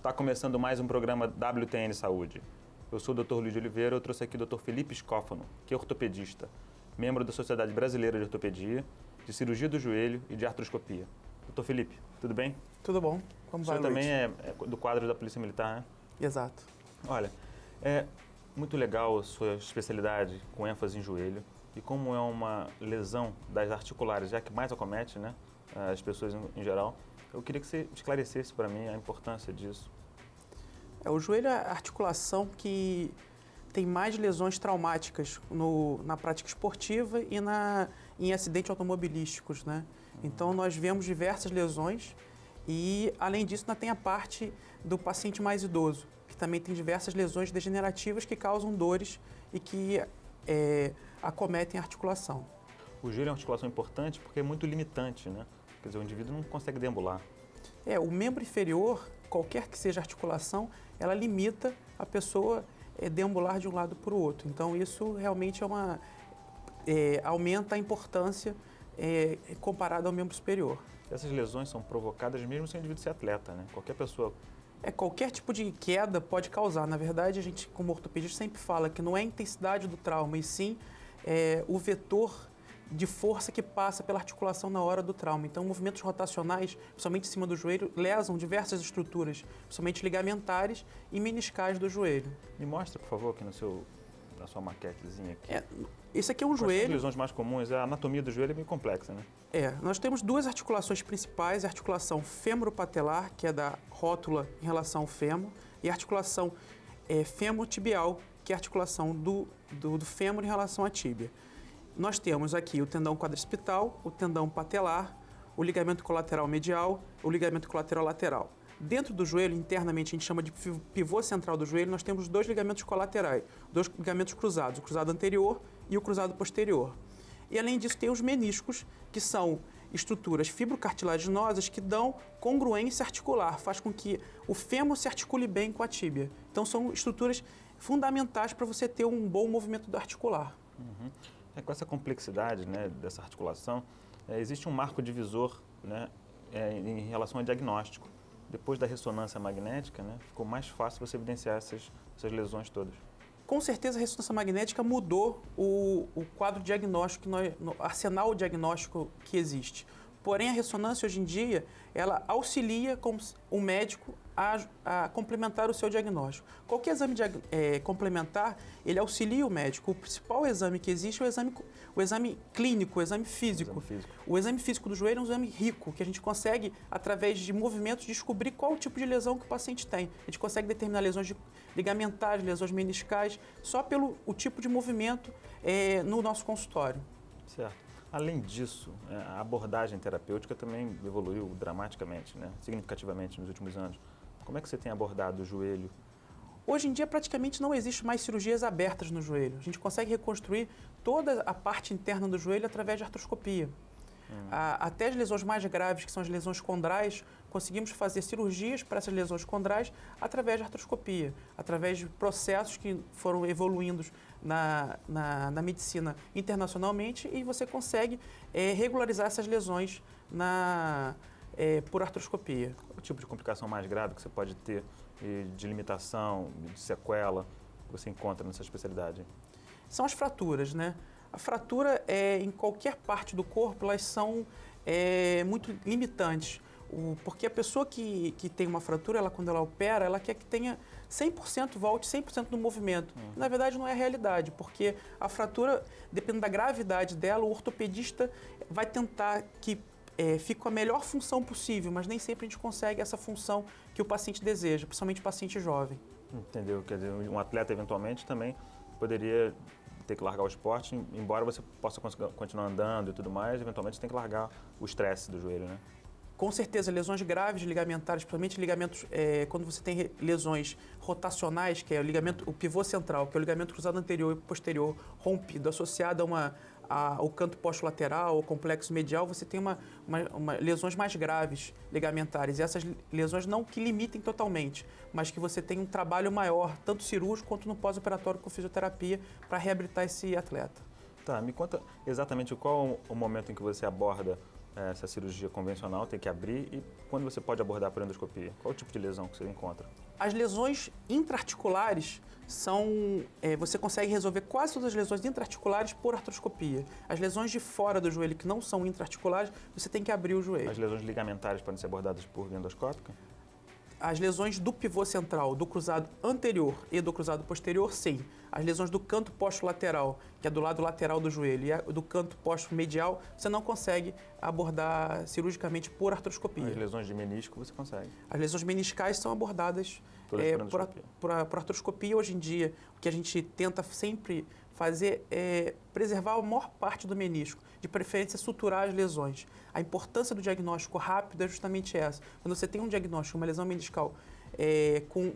Está começando mais um programa WTN Saúde. Eu sou o Dr. Luiz de Oliveira, eu trouxe aqui o Dr. Felipe Scófano, que é ortopedista, membro da Sociedade Brasileira de Ortopedia, de Cirurgia do Joelho e de Artroscopia. Dr. Felipe, tudo bem? Tudo bom. Como vai, Luiz? O senhor também é do quadro da Polícia Militar, né? Exato. Olha, é muito legal a sua especialidade com ênfase em joelho e como é uma lesão das articulares, já que mais acomete, né, as pessoas em geral, eu queria que você esclarecesse para mim a importância disso. O joelho é a articulação que tem mais lesões traumáticas na prática esportiva e em acidentes automobilísticos, né? Então nós vemos diversas lesões e, além disso, ainda tem a parte do paciente mais idoso, que também tem diversas lesões degenerativas que causam dores e que acometem a articulação. O joelho é uma articulação importante porque é muito limitante, né? Quer dizer, o indivíduo não consegue deambular. O membro inferior, qualquer que seja a articulação, ela limita a pessoa deambular de um lado para o outro. Então isso realmente aumenta a importância comparado ao membro superior. Essas lesões são provocadas mesmo sem o indivíduo ser atleta, né? Qualquer pessoa... Qualquer tipo de queda pode causar. Na verdade, a gente, como ortopedista, sempre fala que não é a intensidade do trauma, e sim o vetor de força que passa pela articulação na hora do trauma. Então, movimentos rotacionais, principalmente em cima do joelho, lesam diversas estruturas, principalmente ligamentares e meniscais do joelho. Me mostra, por favor, aqui na sua maquetezinha aqui. Esse aqui é um Quais joelho. são as lesões mais comuns? A anatomia do joelho é bem complexa, né? Nós temos duas articulações principais, a articulação fêmuro-patelar, que é da rótula em relação ao fêmur, e a articulação fêmur-tibial, que é a articulação do fêmur em relação à tíbia. Nós temos aqui o tendão quadricipital, o tendão patelar, o ligamento colateral medial, o ligamento colateral lateral. Dentro do joelho, internamente, a gente chama de pivô central do joelho, nós temos dois ligamentos colaterais, dois ligamentos cruzados, o cruzado anterior e o cruzado posterior. E além disso, tem os meniscos, que são estruturas fibrocartilaginosas que dão congruência articular, faz com que o fêmur se articule bem com a tíbia. Então são estruturas fundamentais para você ter um bom movimento articular. Uhum. Com essa complexidade, né, dessa articulação, existe um marco divisor, né, em relação ao diagnóstico. Depois da ressonância magnética, né, ficou mais fácil você evidenciar essas lesões todas. Com certeza a ressonância magnética mudou o quadro diagnóstico, o arsenal diagnóstico que existe. Porém, a ressonância hoje em dia, ela auxilia o médico a complementar o seu diagnóstico. Qualquer exame complementar, ele auxilia o médico. O principal exame que existe é o exame clínico, o exame físico. O exame físico do joelho é um exame rico, que a gente consegue, através de movimentos, descobrir qual o tipo de lesão que o paciente tem. A gente consegue determinar lesões ligamentares, lesões meniscais, só pelo tipo de movimento no nosso consultório. Certo. Além disso, a abordagem terapêutica também evoluiu dramaticamente, né? Significativamente nos últimos anos. Como é que você tem abordado o joelho? Hoje em dia, praticamente não existe mais cirurgias abertas no joelho. A gente consegue reconstruir toda a parte interna do joelho através de artroscopia. Até as lesões mais graves, que são as lesões condrais, conseguimos fazer cirurgias para essas lesões condrais através de artroscopia, através de processos que foram evoluindo na medicina internacionalmente, e você consegue regularizar essas lesões por artroscopia. Qual é o tipo de complicação mais grave que você pode ter de limitação, de sequela, que você encontra nessa especialidade? São as fraturas, né? A fratura, em qualquer parte do corpo, elas são muito limitantes. Porque a pessoa que tem uma fratura, quando ela opera, ela quer que tenha 100%, volte 100% do movimento. Na verdade, não é a realidade, porque a fratura, dependendo da gravidade dela, o ortopedista vai tentar que fique com a melhor função possível, mas nem sempre a gente consegue essa função que o paciente deseja, principalmente o paciente jovem. Entendeu? Quer dizer, um atleta, eventualmente, também poderia ter que largar o esporte, embora você possa continuar andando e tudo mais, eventualmente você tem que largar o estresse do joelho, né? Com certeza, lesões graves ligamentares, principalmente ligamentos, quando você tem lesões rotacionais, que é o pivô central, que é o ligamento cruzado anterior e posterior rompido, associado ao canto posto-lateral, ao complexo medial, você tem lesões mais graves ligamentares. E essas lesões não que limitem totalmente, mas que você tem um trabalho maior, tanto cirúrgico quanto no pós-operatório com fisioterapia, para reabilitar esse atleta. Tá, me conta exatamente qual o momento em que você aborda essa cirurgia convencional, tem que abrir, e quando você pode abordar por endoscopia? Qual o tipo de lesão que você encontra? As lesões intraarticulares você consegue resolver quase todas as lesões intraarticulares por artroscopia. As lesões de fora do joelho que não são intraarticulares, você tem que abrir o joelho. As lesões ligamentares podem ser abordadas por via endoscópica? As lesões do pivô central, do cruzado anterior e do cruzado posterior, sim. As lesões do canto posto-lateral, que é do lado lateral do joelho, e do canto posto-medial, você não consegue abordar cirurgicamente por artroscopia. As lesões de menisco você consegue? As lesões meniscais são abordadas por artroscopia. Hoje em dia, o que a gente tenta sempre fazer é preservar a maior parte do menisco, de preferência suturar as lesões. A importância do diagnóstico rápido é justamente essa. Quando você tem um diagnóstico, uma lesão meniscal, com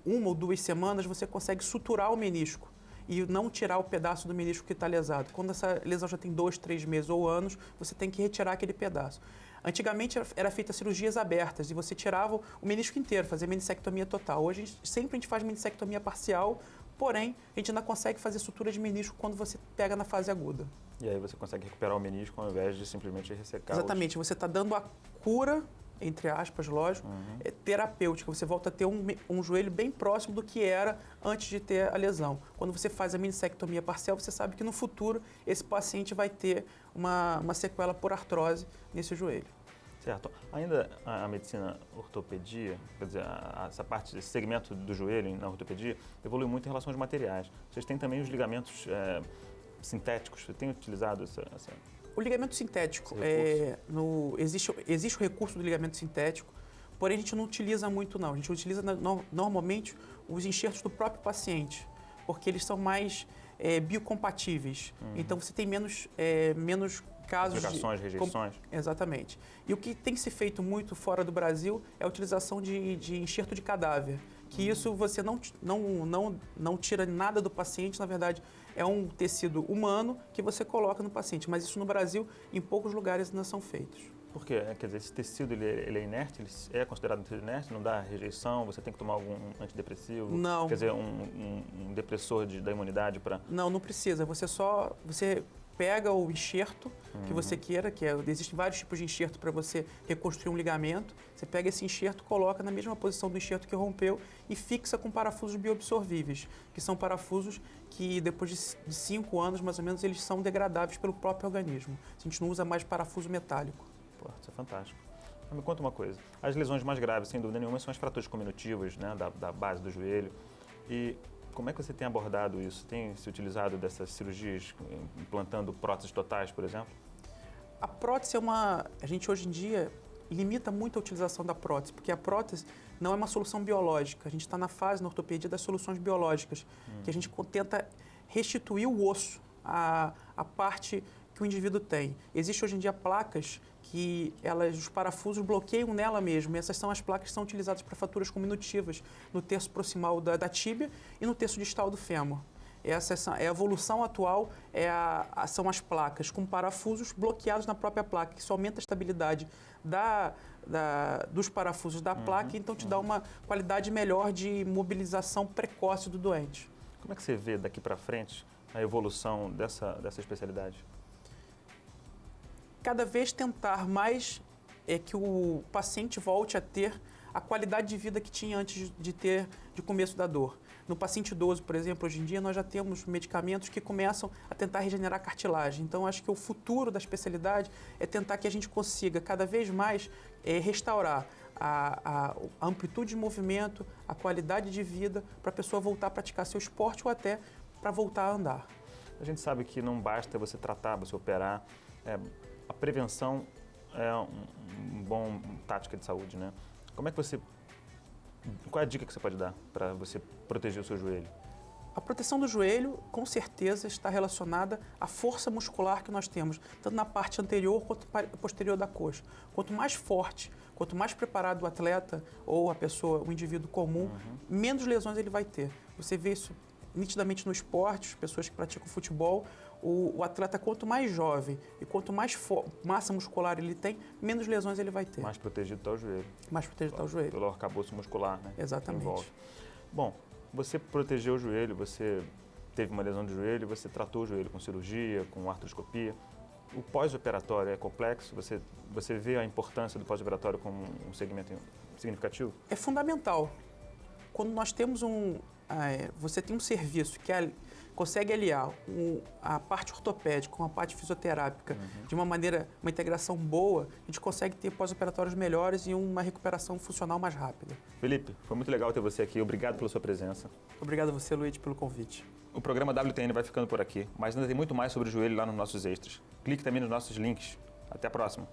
1 ou 2 semanas, você consegue suturar o menisco e não tirar o pedaço do menisco que está lesado. Quando essa lesão já tem 2, 3 meses ou anos, você tem que retirar aquele pedaço. Antigamente era feita cirurgias abertas e você tirava o menisco inteiro, fazia menissectomia total. Hoje sempre a gente faz menissectomia parcial, porém a gente ainda consegue fazer sutura de menisco quando você pega na fase aguda. E aí você consegue recuperar o menisco ao invés de simplesmente ressecar? Exatamente, você está dando a cura, entre aspas, lógico, terapêutica. Você volta a ter um joelho bem próximo do que era antes de ter a lesão. Quando você faz a menissectomia parcial, você sabe que no futuro esse paciente vai ter uma sequela por artrose nesse joelho. Certo. Ainda a medicina ortopedia, quer dizer, essa parte, esse segmento do joelho na ortopedia, evolui muito em relação aos materiais. Vocês têm também os ligamentos sintéticos. Você tem utilizado essa... O ligamento sintético, existe o recurso do ligamento sintético, porém a gente não utiliza muito não. A gente utiliza normalmente os enxertos do próprio paciente, porque eles são mais biocompatíveis. Então você tem menos casos complicações, rejeições. Exatamente. E o que tem se feito muito fora do Brasil é a utilização de enxerto de cadáver, que isso você não tira nada do paciente, na verdade é um tecido humano que você coloca no paciente, mas isso no Brasil, em poucos lugares ainda são feitos. Por quê? Quer dizer, esse tecido ele é inerte, ele é considerado um tecido inerte, não dá rejeição, você tem que tomar algum antidepressivo? Não. Quer dizer, um depressor da imunidade para... Não precisa, você pega o enxerto que você queira, existem vários tipos de enxerto para você reconstruir um ligamento. Você pega esse enxerto, coloca na mesma posição do enxerto que rompeu e fixa com parafusos bioabsorvíveis, que são parafusos que depois de 5 anos, mais ou menos, eles são degradáveis pelo próprio organismo. A gente não usa mais parafuso metálico. Pô, isso é fantástico. Mas me conta uma coisa, as lesões mais graves, sem dúvida nenhuma, são as fraturas cominutivas, né, da base do joelho. E como é que você tem abordado isso? Tem se utilizado dessas cirurgias, implantando próteses totais, por exemplo? A prótese a gente hoje em dia limita muito a utilização da prótese, porque a prótese não é uma solução biológica. A gente está na fase, na ortopedia, das soluções biológicas, que a gente tenta restituir o osso, a parte que o indivíduo tem. Existem hoje em dia placas que os parafusos bloqueiam nela mesmo. E essas são as placas que são utilizadas para fraturas cominutivas no terço proximal da tíbia e no terço distal do fêmur. Essa é a evolução atual, são as placas com parafusos bloqueados na própria placa, que isso aumenta a estabilidade dos parafusos da placa e então te dá uma qualidade melhor de mobilização precoce do doente. Como é que você vê daqui para frente a evolução dessa especialidade? Cada vez tentar mais que o paciente volte a ter a qualidade de vida que tinha antes de começo da dor. No paciente idoso, por exemplo, hoje em dia nós já temos medicamentos que começam a tentar regenerar cartilagem. Então, acho que o futuro da especialidade é tentar que a gente consiga cada vez mais restaurar a amplitude de movimento, a qualidade de vida para a pessoa voltar a praticar seu esporte ou até para voltar a andar. A gente sabe que não basta você tratar, você operar. A prevenção é uma boa tática de saúde, né? Qual é a dica que você pode dar para você proteger o seu joelho? A proteção do joelho, com certeza, está relacionada à força muscular que nós temos, tanto na parte anterior quanto posterior da coxa. Quanto mais forte, quanto mais preparado o atleta ou a pessoa, o indivíduo comum, menos lesões ele vai ter. Você vê isso nitidamente no esporte, as pessoas que praticam futebol, o atleta, quanto mais jovem e quanto mais massa muscular ele tem, menos lesões ele vai ter. Mais protegido está o joelho. Mais protegido está o joelho. Pelo arcabouço muscular, né? Exatamente. Bom, você protegeu o joelho, você teve uma lesão de joelho, você tratou o joelho com cirurgia, com artroscopia. O pós-operatório é complexo? Você vê a importância do pós-operatório como um segmento significativo? É fundamental. Quando nós temos você tem um serviço que consegue aliar a parte ortopédica com a parte fisioterápica de uma integração boa, a gente consegue ter pós-operatórios melhores e uma recuperação funcional mais rápida. Felipe, foi muito legal ter você aqui. Obrigado pela sua presença. Obrigado a você, Luiz, pelo convite. O programa WTN vai ficando por aqui, mas ainda tem muito mais sobre o joelho lá nos nossos extras. Clique também nos nossos links. Até a próxima.